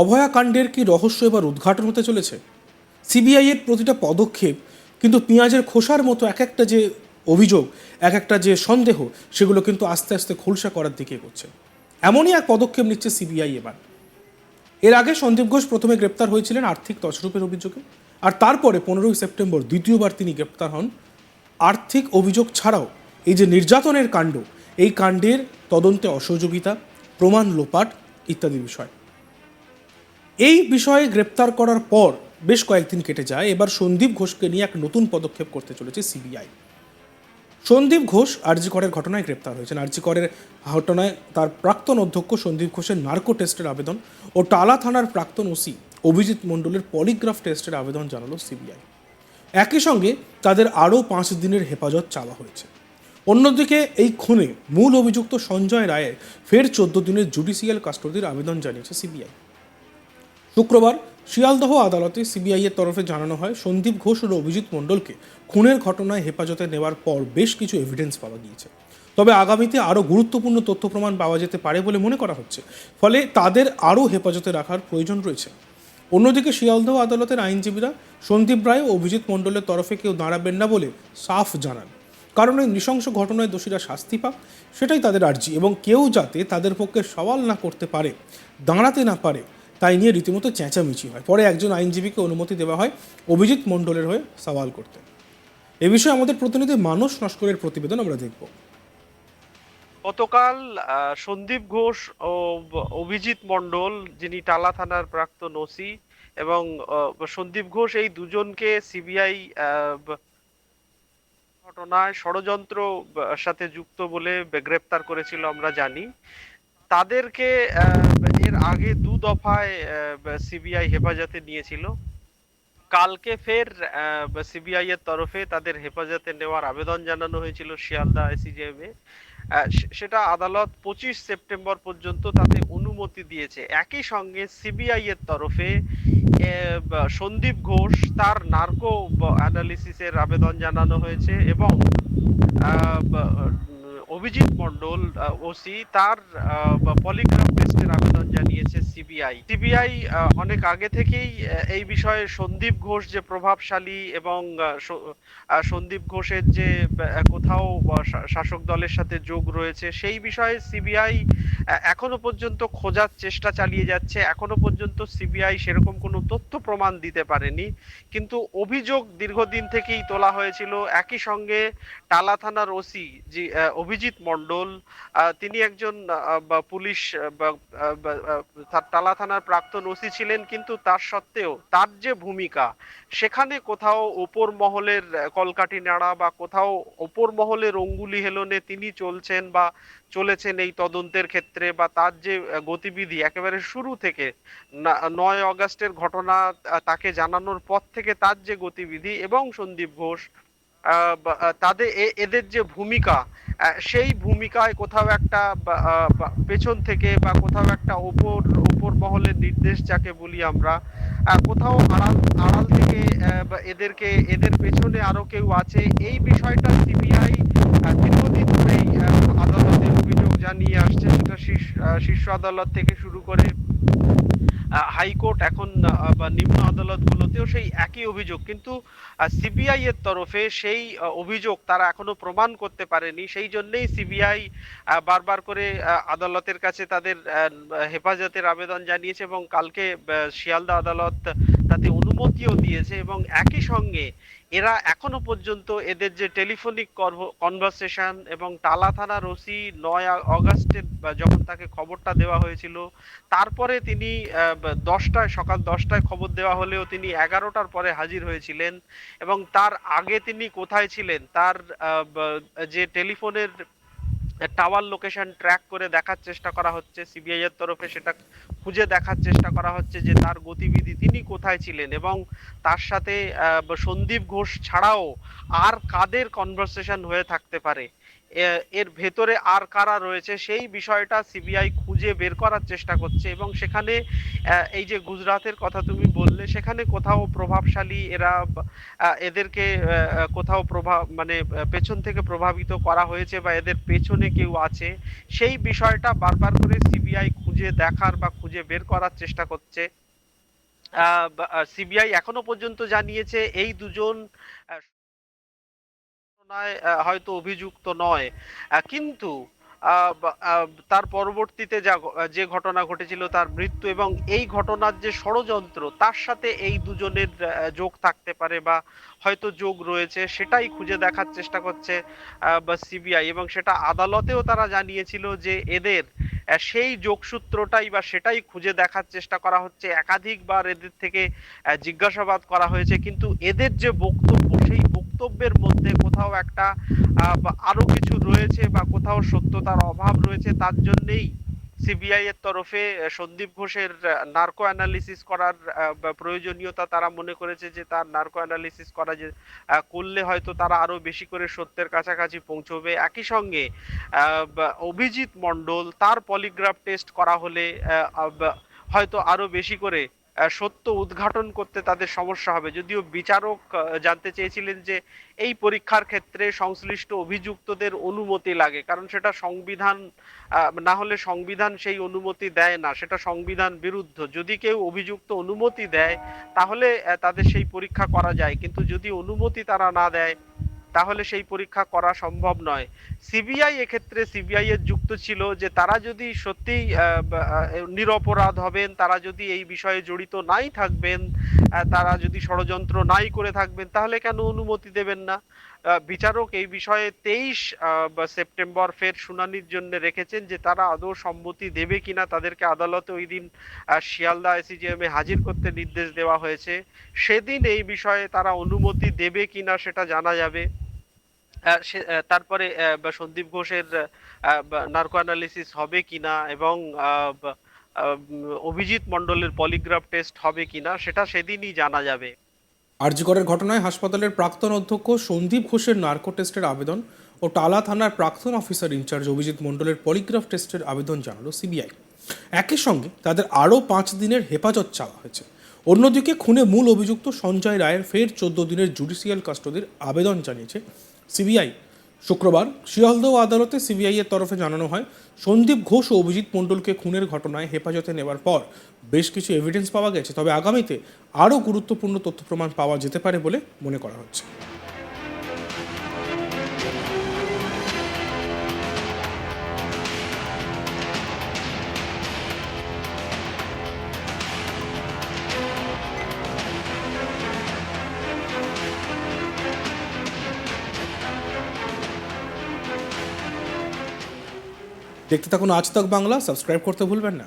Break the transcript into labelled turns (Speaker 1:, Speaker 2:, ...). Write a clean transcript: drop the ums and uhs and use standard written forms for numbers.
Speaker 1: অভয়াকাণ্ডের কি রহস্য এবার উদ্ঘাটন হতে চলেছে? সিবিআই এর প্রতিটা পদক্ষেপ কিন্তু পেঁয়াজের খোসার মতো এক একটা যে অভিযোগ, এক একটা যে সন্দেহ, সেগুলো কিন্তু আস্তে আস্তে খোলসা করার দিকে এগোচ্ছে। এমনই এক পদক্ষেপ নিচ্ছে সিবিআই এবার। এর আগে সন্দীপ ঘোষ প্রথমে গ্রেপ্তার হয়েছিলেন আর্থিক তছরূপের অভিযোগে, আর তারপরে 15ই সেপ্টেম্বর দ্বিতীয়বার তিনি গ্রেপ্তার হন আর্থিক অভিযোগ ছাড়াও এই যে নির্যাতনের কাণ্ড, এই কাণ্ডের তদন্তে অসহযোগিতা, প্রমাণ লোপাট ইত্যাদি বিষয়। এই বিষয়ে গ্রেপ্তার করার পর বেশ কয়েকদিন কেটে যায়। এবার সন্দীপ ঘোষকে নিয়ে এক নতুন পদক্ষেপ করতে চলেছে সিবিআই। সন্দীপ ঘোষ আরজি করের ঘটনায় গ্রেপ্তার হয়েছেন। আরজি করের ঘটনায় তার প্রাক্তন অধ্যক্ষ সন্দীপ ঘোষের নার্কো টেস্টের আবেদন ও টালা থানার প্রাক্তন ওসি অভিজিৎ মণ্ডলের পলিগ্রাফ টেস্টের আবেদন জানালো সিবিআই। একই সঙ্গে তাদের আরও 5 দিনের হেফাজত চাওয়া হয়েছে। অন্যদিকে এই খুনে মূল অভিযুক্ত সঞ্জয় রায়ের ফের 14 দিনের জুডিশিয়াল কাস্টডির আবেদন জানিয়েছে সিবিআই। শুক্রবার শিয়ালদহ আদালতে সিবিআই এর তরফে জানানো হয়, সন্দীপ ঘোষ ও অভিজিৎ মণ্ডলকে খুনের ঘটনায় হেফাজতে নেওয়ার পর বেশ কিছু এভিডেন্স পাওয়া গিয়েছে। তবে আগামীতে আরও গুরুত্বপূর্ণ তথ্য প্রমাণ পাওয়া যেতে পারে বলে মনে করা হচ্ছে, ফলে তাদের আরও হেফাজতে রাখার প্রয়োজন রয়েছে। অন্যদিকে শিয়ালদহ আদালতের আইনজীবীরা সন্দীপ রায় ও অভিজিৎ মণ্ডলের তরফে কেউ দাঁড়াবেন না বলে সাফ জানান। কারণ এই নৃশংস ঘটনায় দোষীরা শাস্তি পাক, সেটাই তাদের আর্জি, এবং কেউ যাতে তাদের পক্ষে সওয়াল না করতে পারে, দাঁড়াতে না পারে, তাই নিয়ে রীতিমতো চেঁচামেচি হয়। পরে একজন আইনজীবীকে অনুমতি দেওয়া হয় অভিজিৎ মণ্ডলের হয়ে সওয়াল করতে। এ বিষয়ে আমাদের প্রতিনিধি মানস নস্করের প্রতিবেদন আমরা দেখব।
Speaker 2: গতকাল সন্দীপ ঘোষ ও অভিজিৎ মণ্ডল, যিনি টালা থানার প্রাক্তন ওসি, এবং সন্দীপ ঘোষ, এই দুজনকে সিবিআই ঘটনায় ষড়যন্ত্র সাথে যুক্ত বলে গ্রেপ্তার করেছিল আমরা জানি। তাদেরকে এর আগে 2 দফায় সিবিআই হেফাজতে নিয়েছিল। কালকে ফের সিবিআই এর তরফে তাদের হেফাজতে নেওয়ার আবেদন জানানো হয়েছিল শিয়ালদা এসিজেএম এ। সেটা আদালত 25 সেপ্টেম্বর পর্যন্ত তাতে অনুমতি দিয়েছে। একই সঙ্গে সিবিআই এর তরফে সন্দীপ ঘোষ তার নার্কো অ্যানালিসিসের আবেদন জানানো হয়েছে, এবং অভিজিৎ মণ্ডল ওসি তার পলিগ্রাফ টেস্টের আবেদন জানিয়েছে সিবিআই। সিবিআই অনেক আগে থেকেই এই বিষয়ে সন্দীপ ঘোষ যে প্রভাবশালী, এবং সন্দীপ ঘোষের যে কোথাও শাসক দলের সাথে যোগ রয়েছে, সেই বিষয়ে সিবিআই এখনো পর্যন্ত খোঁজার চেষ্টা চালিয়ে যাচ্ছে। এখনো পর্যন্ত সিবিআই সেরকম কোনো তথ্য প্রমাণ দিতে পারেনি, কিন্তু অভিযোগ দীর্ঘদিন থেকেই তোলা হয়েছিল। একই সঙ্গে টালা থানার ওসি যে অভিজিৎ মণ্ডল, তিনি একজন পুলিশ টালা থানার প্রাক্তন ওসি ছিলেন, কিন্তু তার সত্ত্বেও তার যে ভূমিকা, সেখানে কোথাও ওপর মহলের কলকাঠি নাড়া বা কোথাও ওপর মহলের অঙ্গুলি হেলনে তিনি চলছেন বা চলেছেন এই তদন্তের ক্ষেত্রে, বা তার যে গতিবিধি একেবারে শুরু থেকে 9 আগস্টের ঘটনা তাকে জানানোর পর থেকে তার যে গতিবিধি, এবং সন্দীপ ঘোষ তাদের এদের যে ভূমিকা, সেই ভূমিকায় কোথাও একটা পেছন থেকে বা কোথাও একটা ওপর মহলের নির্দেশ যাকে বলি আমরা, কোথাও আড়াল আড়াল থেকে এদের পেছনে আরো কেউ আছে, এই বিষয়টা সিবিআই দীর্ঘদিন ধরেই আদালতে অভিযোগ জানিয়ে আসছে। সেটা শীর্ষ আদালত থেকে শুরু করে হাইকোর্ট, এখন বা নিম্ন আদালতগুলোতেও সেই একই অভিযোগ, কিন্তু সিবিআই এর তরফে সেই অভিযোগ তারা এখনো প্রমাণ করতে পারেনি। সেই জন্যই সিবিআই বারবার করে আদালতের কাছে তাদের হেফাজতের আবেদন জানিয়েছে, এবং কালকে শিয়ালদা আদালত তাতে অনুমতিও দিয়েছে। এবং একই সঙ্গে এরা এখনো পর্যন্ত এদের যে টেলিফোনিক কনভারসেশন, এবং টালা থানার ওসি 9 আগস্টে যখন তাকে খবরটা দেওয়া হয়েছিল, তারপরে তিনি সকাল 10টায় খবর দেওয়া হলেও তিনি 11টার পরে হাজির হয়েছিলেন, এবং তার আগে তিনি কোথায় ছিলেন, তার যে টেলিফোনের টাওয়ার লোকেশন ট্র্যাক করে দেখার চেষ্টা করা হচ্ছে সিবিআই এর তরফে, সেটা খুঁজে দেখার চেষ্টা করা হচ্ছে যে তার গতিবিধি, তিনি কোথায় ছিলেন, এবং তার সাথে সন্দীপ ঘোষ ছাড়াও আর কাদের কনভারসেশন হয়ে থাকতে পারে, এর ভেতরে আর কারা রয়েছে, সেই বিষয়টা সিবিআই খুঁজে বের করার চেষ্টা করছে। এবং সেখানে এই যে গুজরাটের কথা তুমি বললে, সেখানে কোথাও প্রভাবশালী এরা, এদেরকে কোথাও পেছন থেকে প্রভাবিত করা হয়েছে বা এদের পেছনে কেউ আছে, সেই বিষয়টা বারবার করে সিবিআই খুঁজে খুঁজে দেখার বা খুঁজে বের করার চেষ্টা করছে। সিবিআই এখনো পর্যন্ত জানিয়েছে এই দুজন আহ, ঘটনায় হয়তো অভিযুক্ত নয়, কিন্তু তার পরবর্তীতে যে ঘটনা ঘটেছিল তার মৃত্যু এবং এই ঘটনার যে ষড়যন্ত্র তার সাথে এই দুজনের যোগ থাকতে পারে বা হয়তো যোগ রয়েছে, সেটাই খুঁজে দেখার চেষ্টা করছে বা সিবিআই, এবং সেটা আদালতেও তারা জানিয়েছিল যে এদের সেই যোগসূত্রটাই বা সেটাই খুঁজে দেখার চেষ্টা করা হচ্ছে। একাধিকবার এদের থেকে জিজ্ঞাসাবাদ করা হয়েছে, কিন্তু এদের যে বক্তব্য সেই বক্তব্যের মধ্যে কোথাও একটা বা আরো কিছু রয়েছে বা কোথাও সত্যতার অভাব রয়েছে। তার জন্যেই সিবিআই এর তরফে সন্দীপ ঘোষের নার্কো অ্যানালিসিস করার প্রয়োজনীয়তা তারা মনে করেছে, যে তার নার্কো অ্যানালিসিস করা যে করলে হয়তো তারা আরো বেশি করে সত্যের কাছাকাছি পৌঁছবে। একই সঙ্গে অভিজিৎ মণ্ডল তার পলিগ্রাফ টেস্ট করা হলে হয়তো আরো বেশি করে সত্য উদ্ঘাটন করতে তাদের সমস্যা হবে। যদিও বিচারক জানতে চেয়েছিলেন যে এই পরীক্ষার ক্ষেত্রে সংশ্লিষ্ট অভিযুক্তদের অনুমতি লাগে, কারণ সেটা সংবিধান না হলে সংবিধান সেই অনুমতি দেয় না, সেটা সংবিধান বিরুদ্ধ। যদি কেউ অভিযুক্ত অনুমতি দেয় তাহলে তাদের সেই পরীক্ষা করা যায়, কিন্তু যদি অনুমতি তারা না দেয় তাহলে সেই পরীক্ষা করা সম্ভব নয়। সিবিআই এক্ষেত্রে সিবিআই এর যুক্ত ছিল যে তারা যদি সত্যিই নিরপরাধ হবেন, তারা যদি এই বিষয়ে জড়িত নাই থাকবেন, তারা যদি ষড়যন্ত্র নাই করে থাকবেন, তাহলে কেন অনুমতি দেবেন না? বিচারক এই বিষয়ে 23 সেপ্টেম্বর ফের শুনানির জন্য রেখেছেন, যে তারা আদৌ সম্মতি দেবে কিনা। তাদেরকে আদালতে ওই দিন শিয়ালদা এসিজিএম এ হাজির করতে নির্দেশ দেওয়া হয়েছে। সেদিন এই বিষয়ে তারা অনুমতি দেবে কিনা সেটা জানা যাবে। তারপরে সন্দীপ ঘোষের নার্কো অ্যানালিসিস হবে কিনা এবং অভিজিৎ মণ্ডলের পলিগ্রাফ টেস্ট হবে কিনা সেটা সেদিনই জানা যাবে।
Speaker 1: আরজি করের ঘটনায় হাসপাতালের প্রাক্তন অধ্যক্ষ সন্দীপ ঘোষের নার্কো টেস্টের আবেদন ও টালা থানার প্রাক্তন অফিসার ইনচার্জ অভিজিৎ মণ্ডলের পলিগ্রাফ টেস্টের আবেদন জানালো সিবিআই। একই সঙ্গে তাদের আরও 5 দিনের হেফাজত চাওয়া হয়েছে। অন্যদিকে খুনে মূল অভিযুক্ত সঞ্জয় রায়ের ফের 14 দিনের জুডিশিয়াল কাস্টডির আবেদন জানিয়েছে সিবিআই। শুক্রবার শিয়ালদহ আদালতে সিবিআই এর তরফে জানানো হয়, সন্দীপ ঘোষ ও অভিজিৎ মণ্ডলকে খুনের ঘটনায় হেফাজতে নেওয়ার পর বেশ কিছু এভিডেন্স পাওয়া গেছে, তবে আগামীতে আরও গুরুত্বপূর্ণ তথ্য প্রমাণ পাওয়া যেতে পারে বলে মনে করা হচ্ছে। দেখতে থাকুন আজ তাক বাংলা, সাবস্ক্রাইব করতে ভুলবেন না।